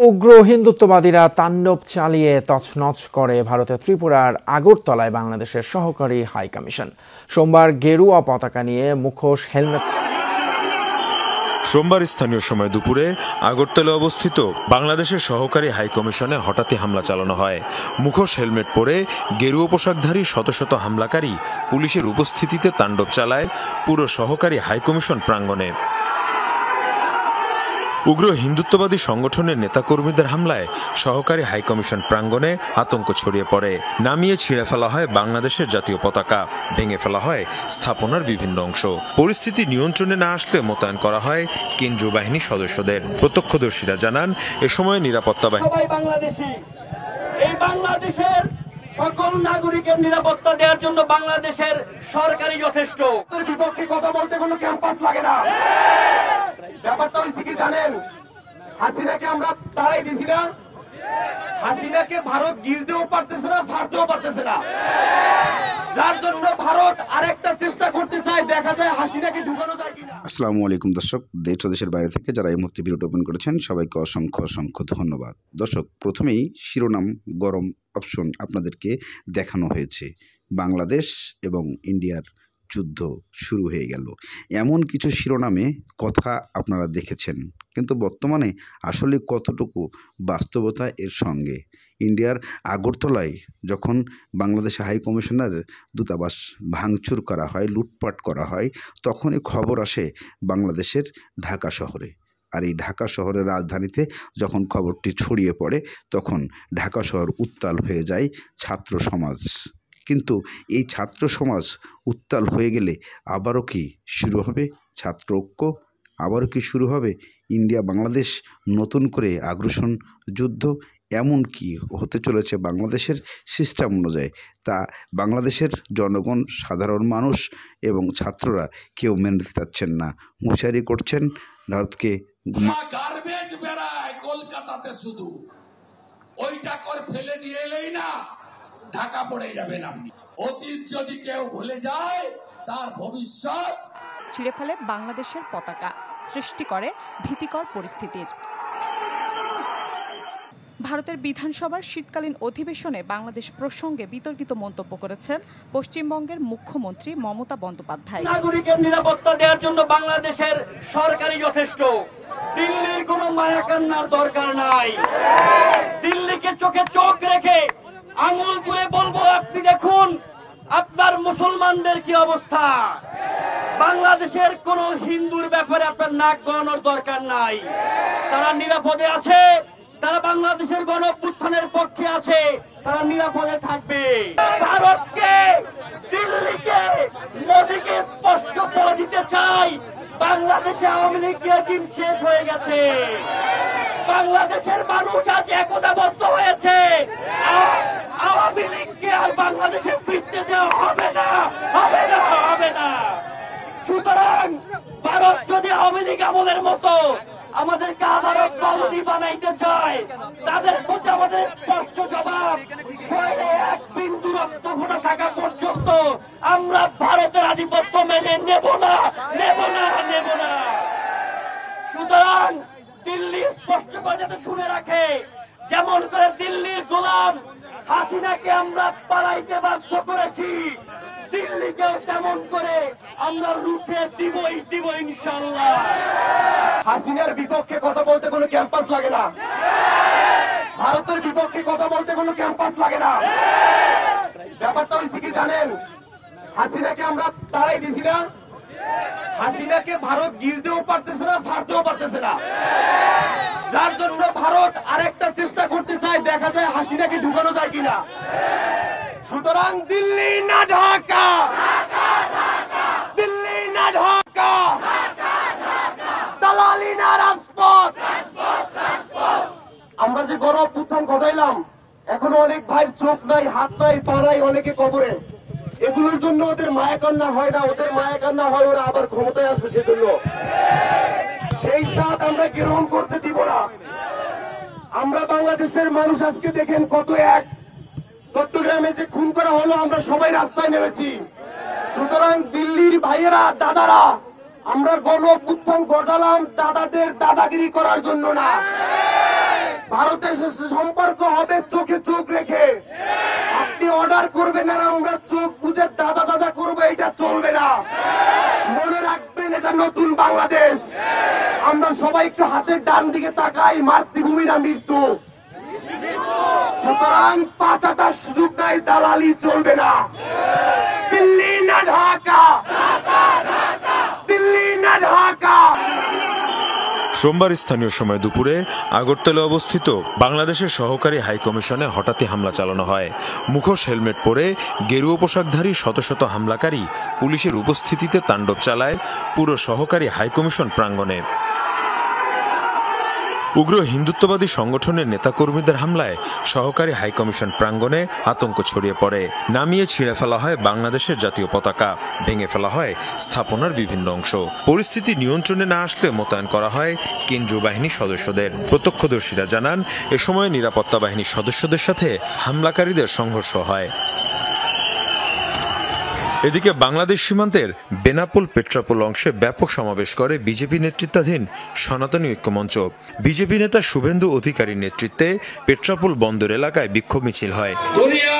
উগ্র হিন্দুত্ববাদীরা তাণ্ডব চালিয়ে তছনছ করে ভারতের ত্রিপুরার আগরতলায় বাংলাদেশের সহকারী হাই কমিশন। সোমবার গেরুয়া পতাকা নিয়ে মুখোশ, হেলমেট। সোমবার স্থানীয় সময় দুপুরে আগরতলা অবস্থিত বাংলাদেশের সহকারী হাই কমিশনে হঠাৎই হামলা চালানো হয়। মুখোশ, হেলমেট পরে গেরুয়া পোশাকধারী শত শত হামলাকারী পুলিশের উপস্থিতিতে তাণ্ডব চালায় পুরো সহকারী হাই কমিশন প্রাঙ্গণে। উগ্র হিন্দুত্ববাদী সংগঠনের নেতাকর্মীদের হামলায় সহকারী হাইকমিশন প্রাঙ্গণে আতঙ্ক ছড়িয়ে পড়ে। নামিয়ে ছিঁড়ে ফেলা হয় বাংলাদেশের জাতীয় পতাকা, ভেঙে ফেলা হয় স্থাপনার বিভিন্ন অংশ। পরিস্থিতি নিয়ন্ত্রণে না আসলে মোতায়েন করা হয় কেন্দ্রীয় বাহিনী সদস্যদের। প্রত্যক্ষদর্শীরা জানান, এ সময় নিরাপত্তা বাংলাদেশের সকল নাগরিকের নিরাপত্তা দেওয়ার জন্য বাংলাদেশের সরকারই যথেষ্ট। বিপক্ষে কথা বলতে কোনো ক্যাম্পাস লাগে না। ব্যাপারটা হচ্ছে কি জানেন, হাসিনাকে আমরা তাড়াই দিছি না, হাসিনাকে ভারত গিলতেও পারতেছে না, ছাড়তেও পারতেছে না, যার জন্য ভারত আরেকটা চেষ্টা করতে চায়, দেখা যায় হাসিনাকে ঢুকানো যায় কিনা। আসসালামু আলাইকুম দর্শক, দেশ ও দেশের বাইরে থেকে যারা এই মুহূর্তে ভিডিওটি ওপেন করেছেন সবাইকে অসংখ্য অসংখ্য ধন্যবাদ। দর্শক, প্রথমেই শিরোনাম গরম অপশন আপনাদেরকে দেখানো হয়েছে। বাংলাদেশ এবং ইন্ডিয়ার যুদ্ধ শুরু হয়ে গেল, এমন কিছু শিরোনামে কথা আপনারা দেখেছেন, কিন্তু বর্তমানে আসলে কতটুকু বাস্তবতা এর সঙ্গে। ইন্ডিয়ার আগরতলায় যখন বাংলাদেশে হাই কমিশনার দূতাবাস ভাঙচুর করা হয়, লুটপাট করা হয়, তখনই খবর আসে বাংলাদেশের ঢাকা শহরে। আর এই ঢাকা শহরের রাজধানীতে যখন খবরটি ছড়িয়ে পড়ে, তখন ঢাকা শহর উত্তাল হয়ে যায় ছাত্র সমাজ। কিন্তু এই ছাত্র সমাজ উত্তাল হয়ে গেলে আবারও কি শুরু হবে ছাত্র ঐক্য? আবারও কি শুরু হবে ইন্ডিয়া বাংলাদেশ নতুন করে আগ্রাসন যুদ্ধ? এমন কি হতে চলেছে বাংলাদেশের সিস্টেম অনুযায়ী, তা বাংলাদেশের জনগণ, সাধারণ মানুষ এবং ছাত্ররা কেউ মেনে নিতে চাচ্ছেন না। হুঁশিয়ারি করছেন ভারতকে। গার্বেজ বেড়ায় কলকাতাতে, শুধু ওইটা করে ফেলে দিয়ে এলেই না ঢাকা পড়ে যাবেন আপনি। অতীত যদি কেউ ভুলে যায়, তার ভবিষ্যৎ ছিঁড়ে ফেলে বাংলাদেশের পতাকা, সৃষ্টি করে ভীতিকর পরিস্থিতির। ভারতের বিধানসভার শীতকালীন অধিবেশনে বাংলাদেশ প্রসঙ্গে বিতর্কিত মন্তব্য করেছেন পশ্চিমবঙ্গের মুখ্যমন্ত্রী মমতা বন্দ্যোপাধ্যায়। নাগরিকের নিরাপত্তা দেওয়ার জন্য বাংলাদেশের সরকারই যথেষ্ট। দিল্লির কোনো মায়াকান্নার দরকার নাই। দিল্লিকে চোখে চোখ রেখে আঙুল তুলে বলবো, আপনি দেখুন আপনার মুসলমানদের কি অবস্থা। বাংলাদেশের কোন হিন্দুর ব্যাপারে আপনার নাক গলানোর দরকার নাই। তারা নিরাপদে আছে, তারা বাংলাদেশের গণ অভ্যুত্থানের পক্ষে আছে, তারা নিরাপদে থাকবে। ভারতকে, দিল্লিকে, মোদীকে স্পষ্ট বলে দিতে চাই, বাংলাদেশে আওয়ামী লীগ রেজিম শেষ হয়ে গেছে। বাংলাদেশের মানুষ আজ একতাবদ্ধ হয়েছে। আওয়ামী লীগকে আর বাংলাদেশে ফিরতে দেওয়া হবে না, হবে না, হবে না। সুতরাং ভারত যদি আওয়ামী লীগ আমলের মতো আমাদেরকে আদালত কলোনি বানাইতে চায়, তাদের প্রতি আমাদের স্পষ্ট জবাব, শরীরে এক বিন্দু রক্ত ফোঁটা থাকা পর্যন্ত আমরা ভারতের আধিপত্য মেনে নেব না, নেব না, নেব না। সুতরাং দিল্লি স্পষ্ট করে যাতে শুনে রাখে, যেমন করে দিল্লির গোলাম হাসিনাকে আমরা পালাইতে বাধ্য করেছি, দিল্লিকেও তেমন করে আমরা রুখে দিবই দিব ইনশাআল্লাহ। হাসিনার বিপক্ষে কথা বলতে কোনো ক্যাম্পাস লাগে না, ভারতের বিপক্ষে কথা বলতে কোনো ক্যাম্পাস লাগে না। ব্যাপারটা হচ্ছে কি জানেন, হাসিনাকে আমরা তাড়াই দিছি না, হাসিনাকে ভারত গিলতেও পারতেছে না, ছাড়তেও পারতেছে না, যার জন্য ভারত আরেকটা চেষ্টা করতে চায়, দেখা যায় হাসিনাকে ঢুকানো যায় কিনা। সুতরাং দিল্লি না ঢাকা, দিল্লি না ঢাকা, দালালি না রাজপথ। আমরা যে গণ অভ্যুত্থান ঘটাইলাম, এখনো অনেক ভাইয়ের চোখ নাই, হাত নাই, পা নাই, অনেকে কবরে। এগুলোর জন্য ওদের মায়াকান্না হয় না, ওদের মায়াকান্না হয় ওরা আবার ক্ষমতায় আসবে সেজন্য। সেই সাথ আমরা গ্রহণ করতে দিব না। আমরা বাংলাদেশের মানুষ আজকে দেখেন কত এক। চট্টগ্রামে যে খুন করা হলো, আমরা সবাই রাস্তায় নেমেছি। সুতরাং দিল্লির ভাইয়েরা, দাদারা, আমরা গণ অভ্যুত্থান ঘটালাম দাদাদের দাদাগিরি করার জন্য না, ভারতের সাথে সম্পর্ক হবে চোখে চোখ রেখে। আপনি অর্ডার করবেন আর আমরা চোখ বুঝে দাদা দাদা করবো, এটা চলবে না। মনে রাখবেন, এটা নতুন বাংলাদেশ। আমরা সবাই একটু হাতের ডান দিকে তাকাই, মাতৃভূমি না মৃত্যু। সুতরাং পাঁচাটার সুযোগ নাই, দালালি চলবে না। দিল্লি না ঢাকা, দিল্লি না ঢাকা। সোমবার স্থানীয় সময় দুপুরে আগরতলা অবস্থিত বাংলাদেশের সহকারী হাইকমিশনে হঠাৎই হামলা চালানো হয়। মুখোশ হেলমেট পরে গেরুয়া পোশাকধারী শত শত হামলাকারী পুলিশের উপস্থিতিতে তাণ্ডব চালায় পুরো সহকারী হাইকমিশন প্রাঙ্গণে। উগ্র হিন্দুত্ববাদী সংগঠনের নেতাকর্মীদের হামলায় সহকারী হাইকমিশন প্রাঙ্গণে আতঙ্ক ছড়িয়ে পড়ে। নামিয়ে ছিঁড়ে ফেলা হয় বাংলাদেশের জাতীয় পতাকা, ভেঙে ফেলা হয় স্থাপনার বিভিন্ন অংশ। পরিস্থিতি নিয়ন্ত্রণে না আসলে মোতায়েন করা হয় কেন্দ্রীয় বাহিনীর সদস্যদের। প্রত্যক্ষদর্শীরা জানান, এ সময় নিরাপত্তা বাহিনীর সদস্যদের সাথে হামলাকারীদের সংঘর্ষ হয়। এদিকে বাংলাদেশ সীমান্তের বেনাপোল পেট্রাপোল অংশে ব্যাপক সমাবেশ করে বিজেপি নেতৃত্বাধীন সনাতনী ঐক্যমঞ্চ। বিজেপি নেতা শুভেন্দু অধিকারীর নেতৃত্বে পেট্রাপোল বন্দর এলাকায় বিক্ষোভ মিছিল হয়। দুনিয়া